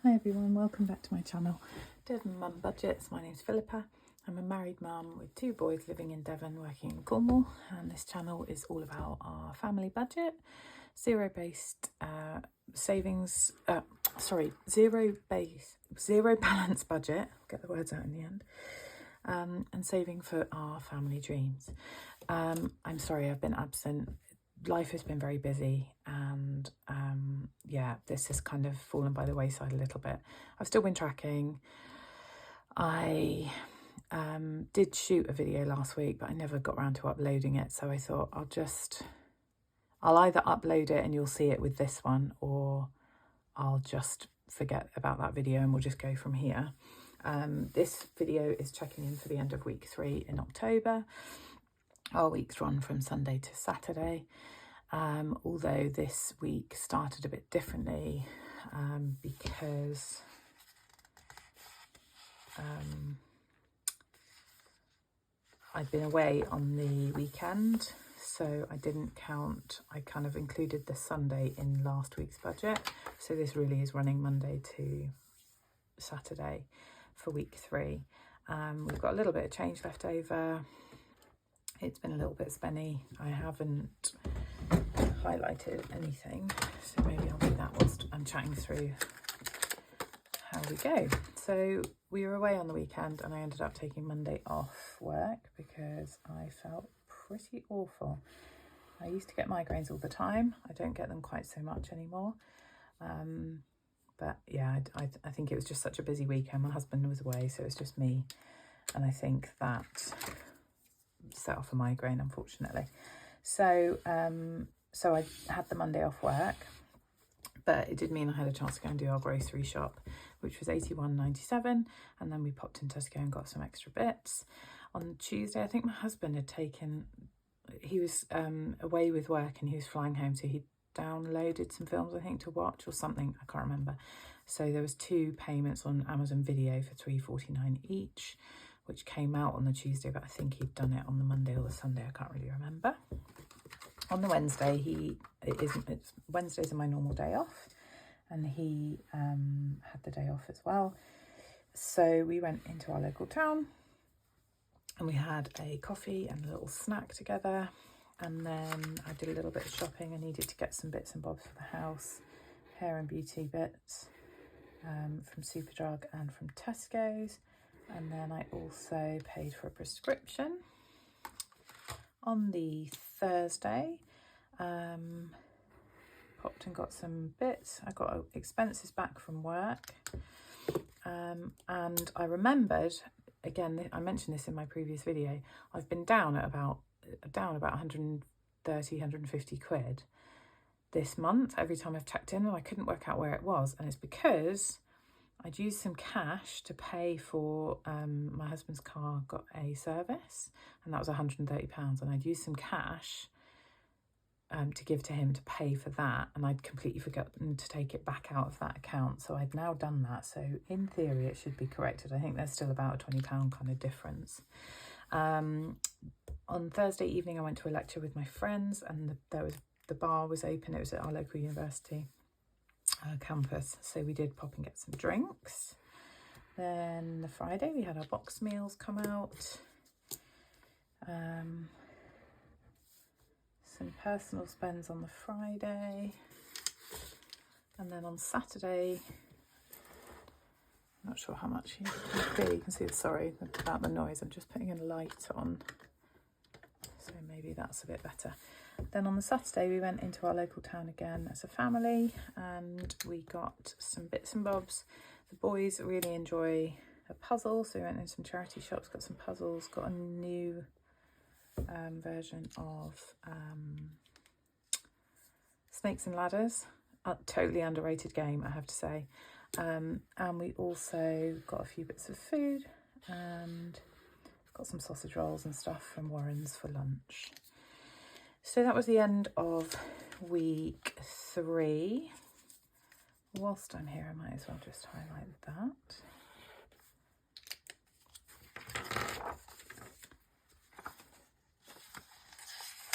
Hi everyone, welcome back to my channel, Devon Mum Budgets. My name's Philippa. I'm a married mum with 2 boys living in Devon, working in Cornwall, and this channel is all about our family budget, zero balance budget, get the words out in the end, and saving for our family dreams. I'm sorry I've been absent. Life has been very busy, and yeah, this has kind of fallen by the wayside a little bit. I've still been tracking. I did shoot a video last week, but I never got around to uploading it, so I thought I'll either upload it and you'll see it with this one, or I'll just forget about that video and we'll just go from here. This video is checking in for the end of week 3 in October. Our weeks run from Sunday to Saturday, although this week started a bit differently because I'd been away on the weekend, so I didn't count. I kind of included the Sunday in last week's budget, so this really is running Monday to Saturday for week 3. We've got a little bit of change left over. It's been a little bit spenny. I haven't highlighted anything, so maybe I'll do that whilst I'm chatting through how we go. So we were away on the weekend and I ended up taking Monday off work because I felt pretty awful. I used to get migraines all the time. I don't get them quite so much anymore. But yeah, I think it was just such a busy weekend. My husband was away, so it was just me. And I think that set off a migraine, unfortunately. So so I had the Monday off work, but it did mean I had a chance to go and do our grocery shop, which was £81.97, and then we popped in Tesco and got some extra bits. On Tuesday, I think my husband had he was away with work and he was flying home, so he downloaded some films, I think, to watch or something, I can't remember. So there was 2 payments on Amazon Video for £3.49 each, which came out on the Tuesday, but I think he'd done it on the Monday or the Sunday, I can't really remember. On the Wednesday, Wednesdays are my normal day off, and he had the day off as well. So we went into our local town and we had a coffee and a little snack together, and then I did a little bit of shopping. I needed to get some bits and bobs for the house, hair and beauty bits from Superdrug and from Tesco's. And then I also paid for a prescription. On the Thursday, popped and got some bits. I got expenses back from work. And I remembered, again, I mentioned this in my previous video, I've been down about 130, 150 quid this month every time I've checked in, and I couldn't work out where it was. And it's because I'd used some cash to pay for, my husband's car got a service, and that was £130, and I'd used some cash to give to him to pay for that, and I'd completely forgotten to take it back out of that account. So I've now done that, so in theory it should be corrected. I think there's still about a £20 kind of difference. On Thursday evening I went to a lecture with my friends, and the bar was open. It was at our local university campus, so we did pop and get some drinks. Then the Friday we had our box meals come out, some personal spends on the Friday, and then on Saturday, I'm not sure how much you can see, sorry about the noise, I'm just putting a light on, so maybe that's a bit better. Then on the Saturday we went into our local town again as a family, and we got some bits and bobs. The boys really enjoy a puzzle, so we went in some charity shops, got some puzzles, got a new version of Snakes and Ladders, a totally underrated game, I have to say. And we also got a few bits of food, and got some sausage rolls and stuff from Warren's for lunch. So that was the end of week 3. Whilst I'm here, I might as well just highlight that.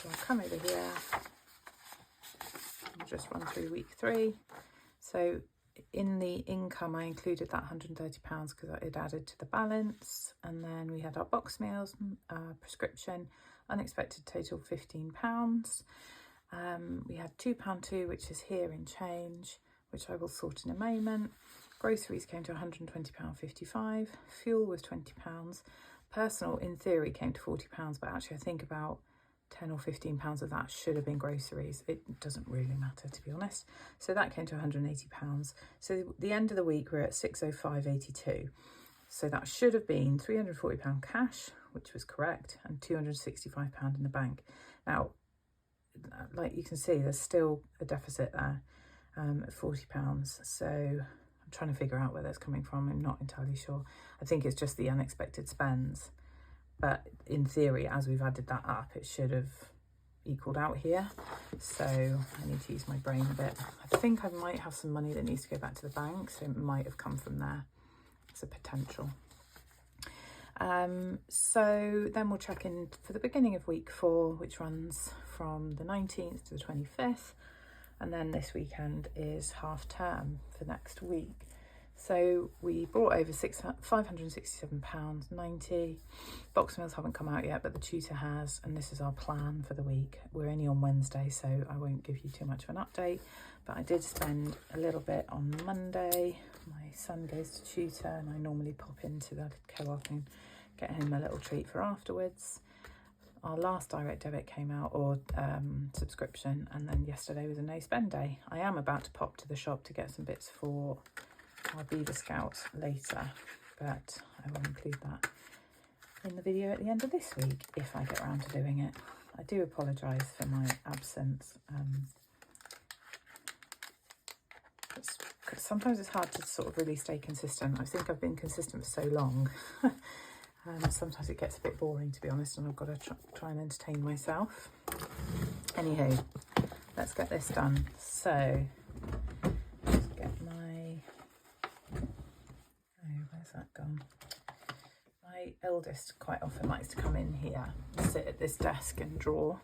So I'll come over here and just run through week 3. So in the income, I included that £130 because it added to the balance. And then we had our box meals, prescription, unexpected total £15. We had £2.2, which is here in change, which I will sort in a moment. Groceries came to £120.55. Fuel was £20. Personal, in theory, came to £40, but actually I think about £10 or £15 of that should have been groceries. It doesn't really matter, to be honest. So that came to £180. So the end of the week, we're at £605.82. So that should have been £340 cash, which was correct, and £265 in the bank. Now, like you can see, there's still a deficit there at £40. So I'm trying to figure out where that's coming from. I'm not entirely sure. I think it's just the unexpected spends. But in theory, as we've added that up, it should have equaled out here. So I need to use my brain a bit. I think I might have some money that needs to go back to the bank, so it might have come from there. It's a potential. So then we'll check in for the beginning of week 4, which runs from the 19th to the 25th. And then this weekend is half term for next week. So we brought over £567.90. Box meals haven't come out yet, but the tutor has, and this is our plan for the week. We're only on Wednesday, so I won't give you too much of an update, but I did spend a little bit on Monday. My son goes to tutor, and I normally pop into the co-op and get him a little treat for afterwards. Our last direct debit came out, or subscription, and then yesterday was a no spend day. I am about to pop to the shop to get some bits for our Beaver Scouts later, but I will include that in the video at the end of this week if I get around to doing it. I do apologise for my absence. Sometimes it's hard to sort of really stay consistent. I think I've been consistent for so long. Sometimes it gets a bit boring, to be honest, and I've got to try and entertain myself. Anywho, let's get this done. So, let's get my... Oh, where's that gone? My eldest quite often likes to come in here and sit at this desk and draw,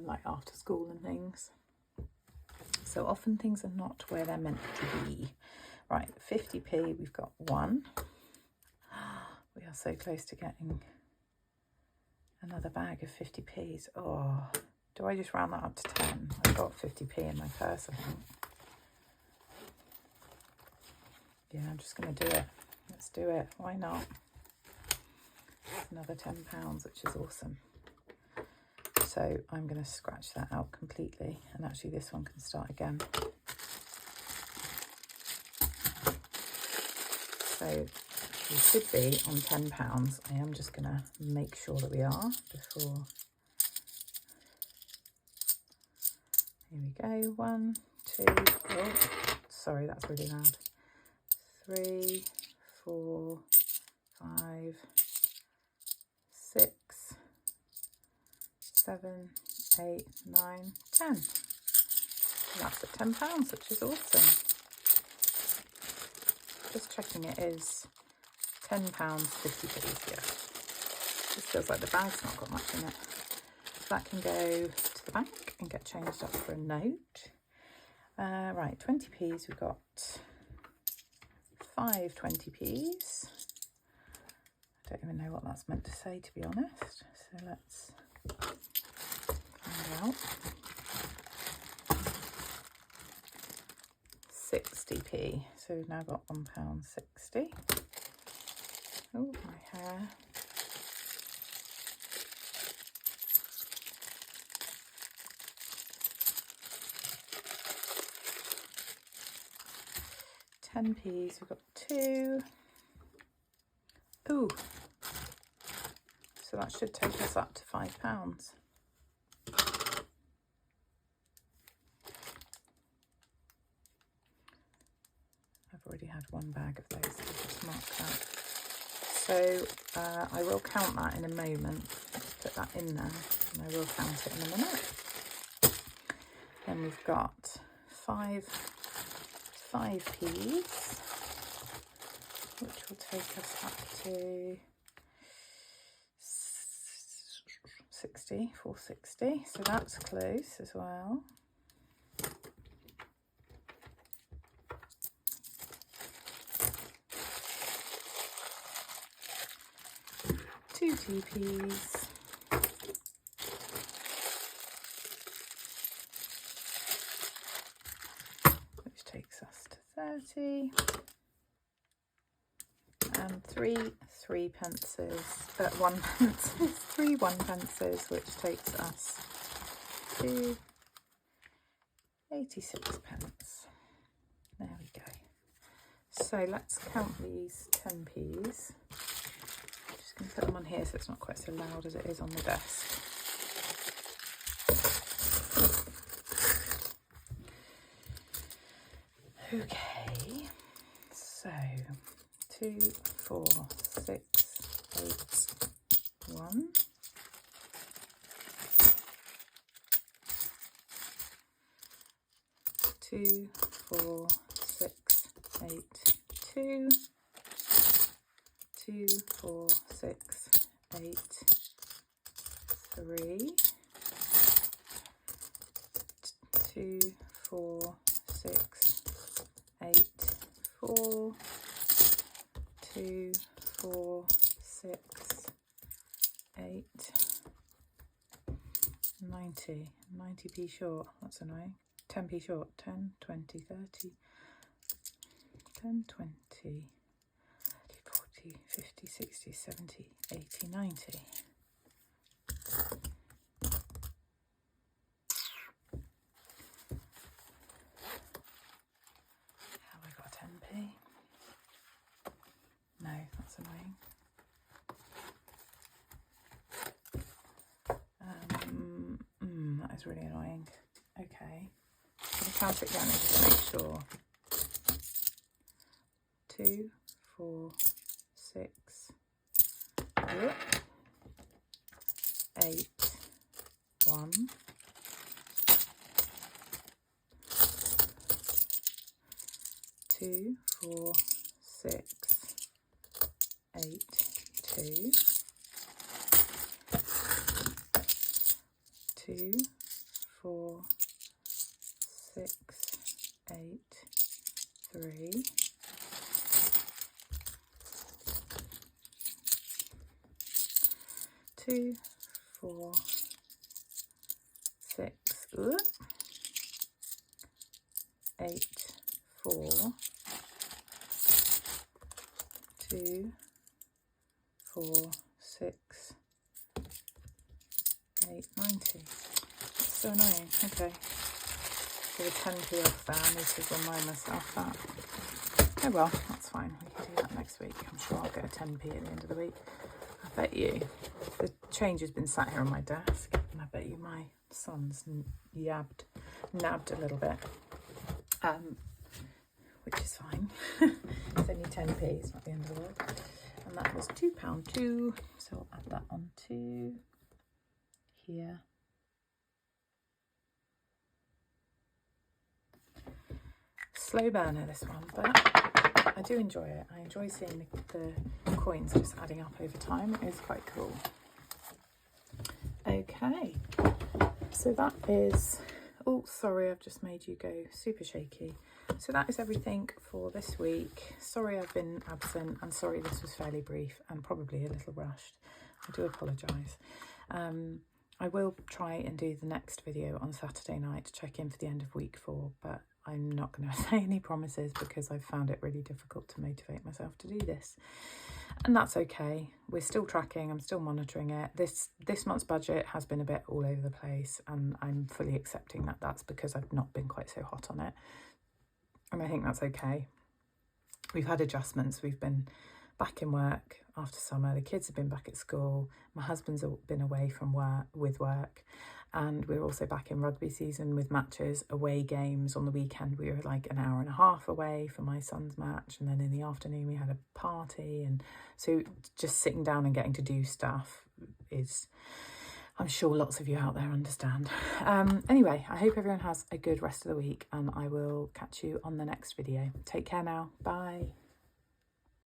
like after school and things. So often things are not where they're meant to be. Right, 50p, we've got 1. We are so close to getting another bag of 50p's. Oh, do I just round that up to 10? I've got 50p in my purse, I think. Yeah, I'm just going to do it. Let's do it. Why not? Another £10, which is awesome. So I'm going to scratch that out completely. And actually this one can start again. So we should be on £10. I am just going to make sure that we are before. Here we go. 1, 2, oh, sorry, that's really loud. 3, 4, 5, 6, 7, 8, 9, 10. And that's at £10, which is awesome. Just checking it is £10, 50p. Yeah. This feels like the bag's not got much in it. So that can go to the bank and get changed up for a note. Right, 20p's, we've got 5 20p's. I don't even know what that's meant to say, to be honest. So let's find out. 60p. So we've now got £1.60. Oh, my hair. £10p's, we've got 2. Ooh. So that should take us up to £5. I've already had one bag of those, so I'll just mark that. So I will count that in a moment. Let's put that in there, and I will count it in a minute. Then we've got 5p's, which will take us up to 460. So that's close as well. 2 TPs, which takes us to 30, and 3 pences, 1 pence, 3 1 pences, which takes us to 86 pence. There we go. So let's count these 10p's. Just going to put them on here so it's not quite so loud as it is on the desk. Okay, so 2, 4, 6, 8, 1. 2, 4, 6, 8, 2. 2, 4, 6, 8, 3. 2, 4, 6, 8, 4. 2, 4, 6, 8. 90p short, that's annoying. 10p short, 10, 20, 30, 10, 20, 30, 40, 50, 60, 70, 80, 90. Have I got 10p? No, that's annoying. That is really annoying. Okay. I'm going to count it down just to make sure. 2, 4, 6, 8, 1, 2, 4, 6, 8, 2, 2, 4, 6, 8, 3, 2, 4, 6, 8, 4, 2, 4, 6, 8, 90. That's so annoying. Okay. So the 10p off there, I need to remind myself that. Oh well, that's fine. We can do that next week. I'm sure I'll get a 10p at the end of the week. I bet you the change has been sat here on my desk, and I bet you my son's nabbed a little bit, which is fine. It's only 10p, it's not the end of the world. And that was £2.2, so I'll add that on to here. Slow burner, this one, but I do enjoy it. I enjoy seeing the coins just adding up over time. It is quite cool. Okay, so that is, oh sorry, I've just made you go super shaky. So that is everything for this week. Sorry I've been absent, and sorry this was fairly brief and probably a little rushed. I do apologise. I will try and do the next video on Saturday night to check in for the end of week 4, but I'm not going to say any promises because I've found it really difficult to motivate myself to do this. And that's okay. We're still tracking, I'm still monitoring it. This month's budget has been a bit all over the place, and I'm fully accepting that that's because I've not been quite so hot on it. And I think that's okay. We've had adjustments. We've been back in work after summer. The kids have been back at school. My husband's been away from work, and we're also back in rugby season with matches, away games. On the weekend we were like an hour and a half away for my son's match, and then in the afternoon we had a party. And so just sitting down and getting to do stuff is, I'm sure lots of you out there understand. Anyway, I hope everyone has a good rest of the week, and I will catch you on the next video. Take care now. Bye.